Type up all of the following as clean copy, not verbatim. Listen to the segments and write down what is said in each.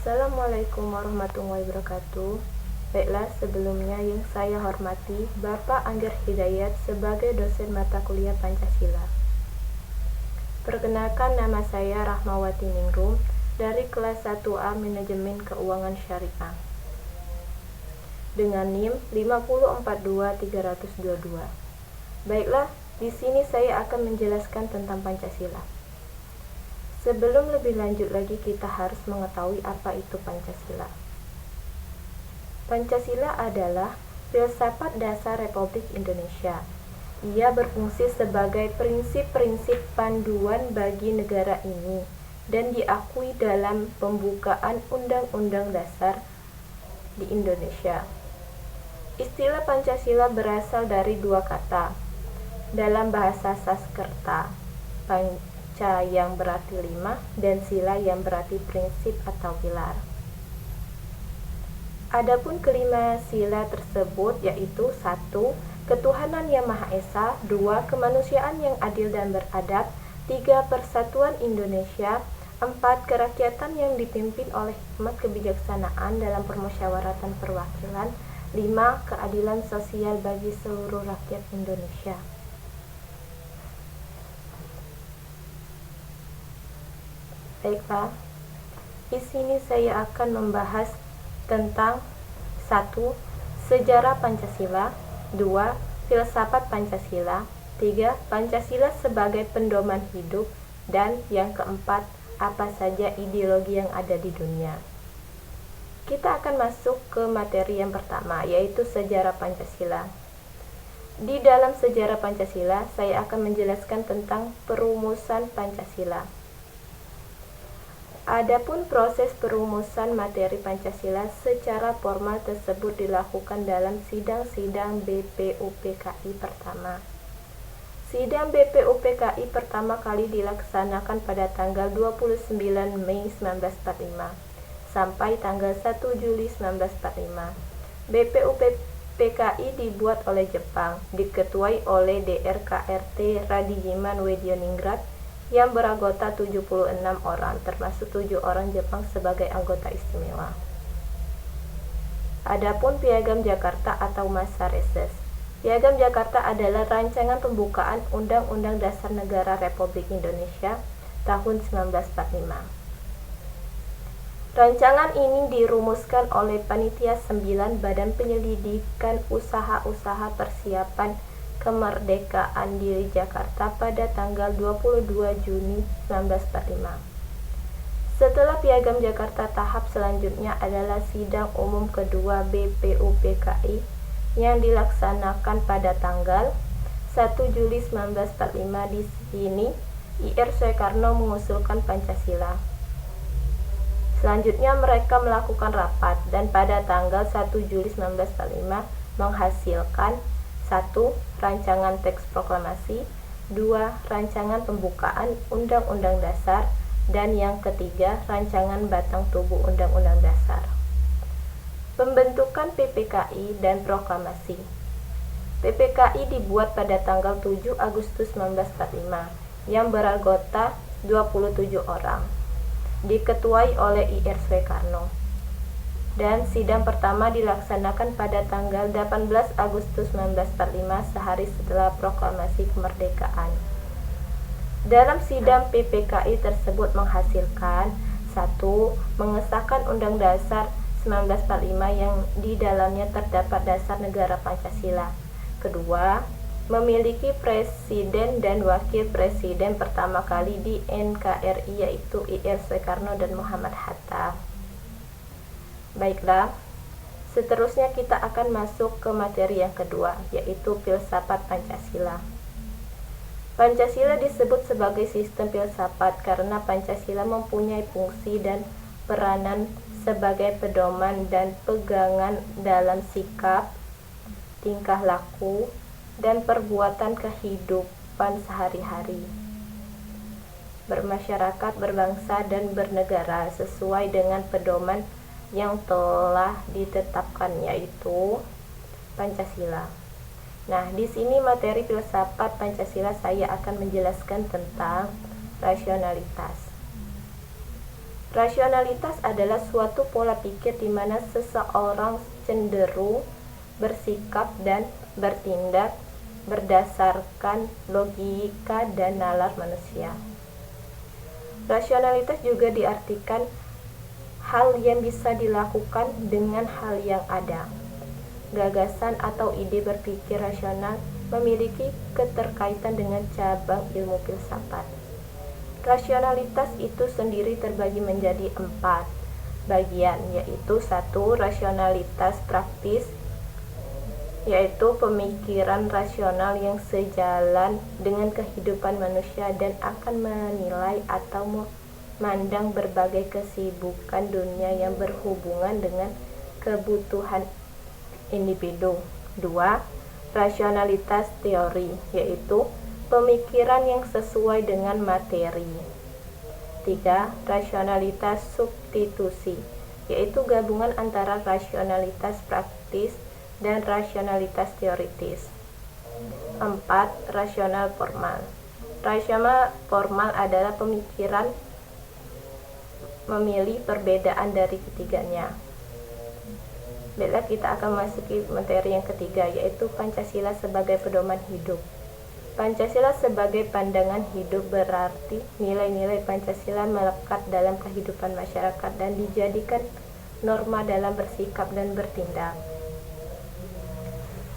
Assalamualaikum warahmatullahi wabarakatuh. Baiklah, sebelumnya yang saya hormati Bapak Anggir Hidayat sebagai dosen mata kuliah Pancasila. Perkenalkan, nama saya Rahmawati Ningrum dari kelas 1A Manajemen Keuangan Syariah dengan NIM 5042322. Baiklah, di sini saya akan menjelaskan tentang Pancasila. Sebelum lebih lanjut lagi, kita harus mengetahui apa itu Pancasila. Pancasila adalah filsafat dasar Republik Indonesia. Ia berfungsi sebagai prinsip-prinsip panduan bagi negara ini dan diakui dalam pembukaan Undang-Undang Dasar di Indonesia. Istilah Pancasila berasal dari dua kata. Dalam bahasa Sanskerta, Panca yang berarti 5 dan sila yang berarti prinsip atau pilar. Adapun kelima sila tersebut yaitu 1. Ketuhanan yang Maha Esa, 2. Kemanusiaan yang adil dan beradab, 3. Persatuan Indonesia, 4. Kerakyatan yang dipimpin oleh hikmat kebijaksanaan dalam permusyawaratan perwakilan, 5. Keadilan sosial bagi seluruh rakyat Indonesia. Baiklah, di sini saya akan membahas tentang 1. Sejarah Pancasila, 2. Filsafat Pancasila, 3. Pancasila sebagai pedoman hidup, dan yang keempat, apa saja ideologi yang ada di dunia. Kita akan masuk ke materi yang pertama, yaitu sejarah Pancasila. Di dalam sejarah Pancasila, saya akan menjelaskan tentang perumusan Pancasila. Adapun proses perumusan materi Pancasila secara formal tersebut dilakukan dalam sidang-sidang BPUPKI pertama. Sidang BPUPKI pertama kali dilaksanakan pada tanggal 29 Mei 1945 sampai tanggal 1 Juli 1945. BPUPKI dibuat oleh Jepang, diketuai oleh DRKRT Radiyiman Wedioningrat yang beranggota 76 orang, termasuk 7 orang Jepang sebagai anggota istimewa. Adapun Piagam Jakarta atau masa reses. Piagam Jakarta adalah rancangan pembukaan Undang-Undang Dasar Negara Republik Indonesia tahun 1945. Rancangan ini dirumuskan oleh Panitia 9 Badan Penyelidikan Usaha-Usaha Persiapan Kemerdekaan Diri Jakarta pada tanggal 22 Juni 1945. Setelah Piagam Jakarta, tahap selanjutnya adalah sidang umum kedua BPUPKI yang dilaksanakan pada tanggal 1 Juli 1945. Di sini Ir Soekarno mengusulkan Pancasila. Selanjutnya mereka melakukan rapat dan pada tanggal 1 Juli 1945 menghasilkan 1. Rancangan teks proklamasi, 2. Rancangan pembukaan Undang-Undang Dasar, dan yang ketiga, rancangan batang tubuh Undang-Undang Dasar. Pembentukan PPKI dan proklamasi. PPKI dibuat pada tanggal 7 Agustus 1945 yang beranggota 27 orang, diketuai oleh Ir Soekarno. Dan sidang pertama dilaksanakan pada tanggal 18 Agustus 1945 sehari setelah proklamasi kemerdekaan. Dalam sidang PPKI tersebut menghasilkan 1. Mengesahkan Undang Dasar 1945 yang di dalamnya terdapat dasar negara Pancasila. Kedua, memiliki presiden dan wakil presiden pertama kali di NKRI yaitu Ir Soekarno dan Muhammad Hatta. Baiklah, seterusnya kita akan masuk ke materi yang kedua, yaitu filsafat Pancasila. Pancasila disebut sebagai sistem filsafat karena Pancasila mempunyai fungsi dan peranan sebagai pedoman dan pegangan dalam sikap, tingkah laku, dan perbuatan kehidupan sehari-hari, bermasyarakat, berbangsa, dan bernegara sesuai dengan pedoman yang telah ditetapkan, yaitu Pancasila. Nah, di sini materi filsafat Pancasila saya akan menjelaskan tentang rasionalitas. Rasionalitas adalah suatu pola pikir di mana seseorang cenderung bersikap dan bertindak berdasarkan logika dan nalar manusia. Rasionalitas juga diartikan hal yang bisa dilakukan dengan hal yang ada. Gagasan atau ide berpikir rasional memiliki keterkaitan dengan cabang ilmu filsafat. Rasionalitas itu sendiri terbagi menjadi 4 bagian, yaitu 1. Rasionalitas praktis, yaitu pemikiran rasional yang sejalan dengan kehidupan manusia dan akan menilai atau memandang berbagai kesibukan dunia yang berhubungan dengan kebutuhan individu. 2. Rasionalitas teori, yaitu pemikiran yang sesuai dengan materi. 3. Rasionalitas substitusi, yaitu gabungan antara rasionalitas praktis dan rasionalitas teoritis. 4. Rasional formal. Rasional formal adalah pemikiran memilih perbedaan dari ketiganya. Baiklah, kita akan memasuki materi yang ketiga, yaitu Pancasila sebagai pedoman hidup. Pancasila sebagai pandangan hidup berarti nilai-nilai Pancasila melekat dalam kehidupan masyarakat dan dijadikan norma dalam bersikap dan bertindak.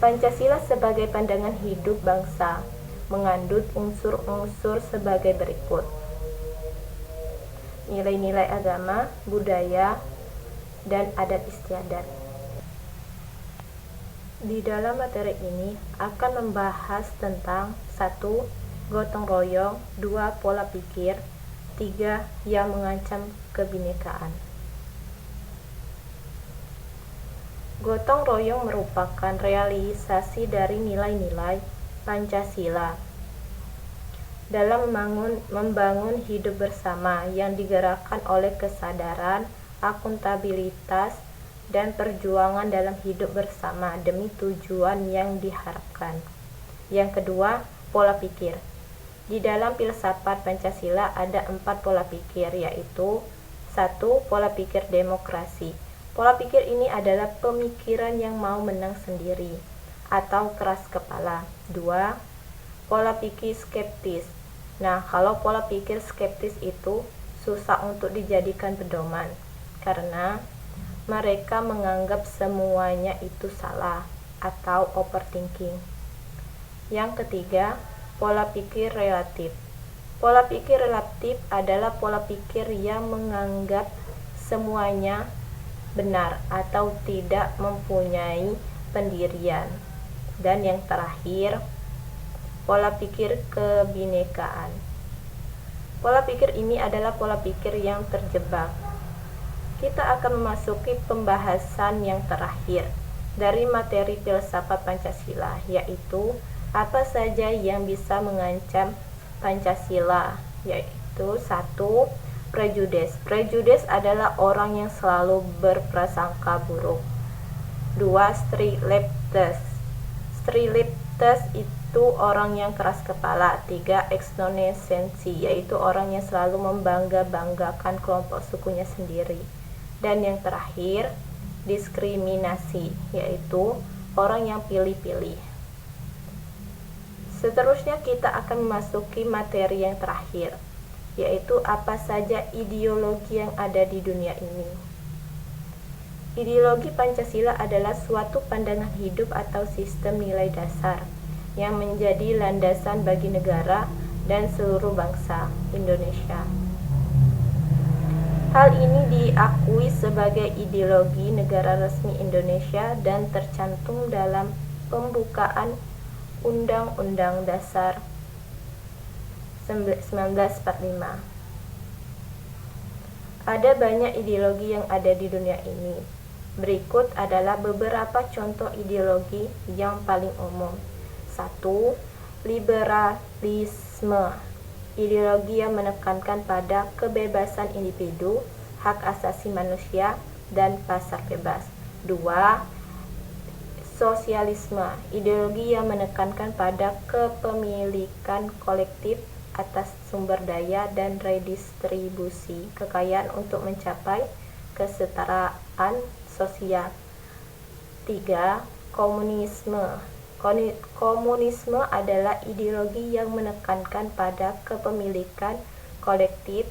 Pancasila sebagai pandangan hidup bangsa mengandung unsur-unsur sebagai berikut: nilai-nilai agama, budaya, dan adat istiadat. Di dalam materi ini akan membahas tentang 1. Gotong royong, 2. Pola pikir, 3. Yang mengancam kebinekaan. Gotong royong merupakan realisasi dari nilai-nilai Pancasila dalam membangun hidup bersama yang digerakkan oleh kesadaran, akuntabilitas, dan perjuangan dalam hidup bersama demi tujuan yang diharapkan. Yang kedua, pola pikir. Di dalam filsafat Pancasila ada 4 pola pikir, yaitu 1. Pola pikir demokrasi. Pola pikir ini adalah pemikiran yang mau menang sendiri atau keras kepala. 2. Pola pikir skeptis. Nah, kalau pola pikir skeptis itu susah untuk dijadikan pedoman karena mereka menganggap semuanya itu salah atau overthinking. Yang ketiga, pola pikir relatif. Pola pikir relatif adalah pola pikir yang menganggap semuanya benar atau tidak mempunyai pendirian. Dan yang terakhir, pola pikir kebinekaan. Pola pikir ini adalah pola pikir yang terjebak. Kita akan memasuki pembahasan yang terakhir dari materi filsafat Pancasila, yaitu apa saja yang bisa mengancam Pancasila, yaitu 1. Prejudis. Prejudis adalah orang yang selalu berprasangka buruk. 2. Strileptes. Strileptes itu orang yang keras kepala. 3. Exnonesensi, yaitu orang yang selalu membangga-banggakan kelompok sukunya sendiri. Dan yang terakhir, diskriminasi, yaitu orang yang pilih-pilih. Seterusnya kita akan memasuki materi yang terakhir, yaitu apa saja ideologi yang ada di dunia ini. Ideologi Pancasila adalah suatu pandangan hidup atau sistem nilai dasar yang menjadi landasan bagi negara dan seluruh bangsa Indonesia. Hal ini diakui sebagai ideologi negara resmi Indonesia dan tercantum dalam pembukaan Undang-Undang Dasar 1945. Ada banyak ideologi yang ada di dunia ini. Berikut adalah beberapa contoh ideologi yang paling umum. 1. Liberalisme. Ideologi yang menekankan pada kebebasan individu, hak asasi manusia, dan pasar bebas. 2. Sosialisme. Ideologi yang menekankan pada kepemilikan kolektif atas sumber daya dan redistribusi kekayaan untuk mencapai kesetaraan sosial. 3. Komunisme. Komunisme adalah ideologi yang menekankan pada kepemilikan kolektif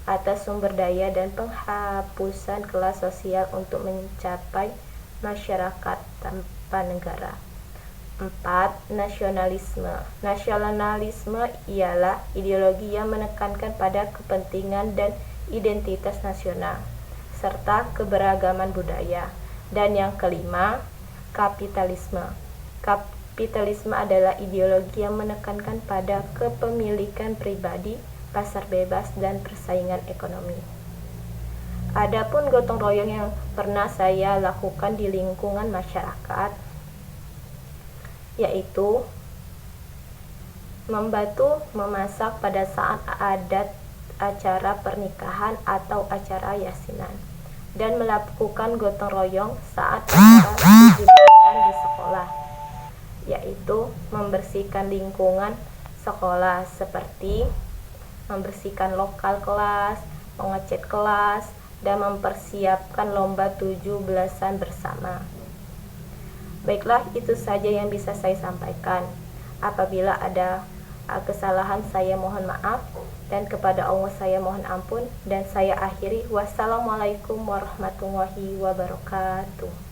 atas sumber daya dan penghapusan kelas sosial untuk mencapai masyarakat tanpa negara. 4. Nasionalisme. Nasionalisme ialah ideologi yang menekankan pada kepentingan dan identitas nasional serta keberagaman budaya. Dan yang kelima, kapitalisme. Kapitalisme adalah ideologi yang menekankan pada kepemilikan pribadi, pasar bebas, dan persaingan ekonomi. Adapun gotong royong yang pernah saya lakukan di lingkungan masyarakat, yaitu membantu memasak pada saat ada acara pernikahan atau acara yasinan, dan melakukan gotong royong saat acara 17-an di sekolah, yaitu membersihkan lingkungan sekolah seperti membersihkan lokal kelas, mengecat kelas, dan mempersiapkan lomba 17-an bersama. Baiklah, itu saja yang bisa saya sampaikan. Apabila ada kesalahan, saya mohon maaf, dan kepada Allah saya mohon ampun, dan saya akhiri. Wassalamualaikum warahmatullahi wabarakatuh.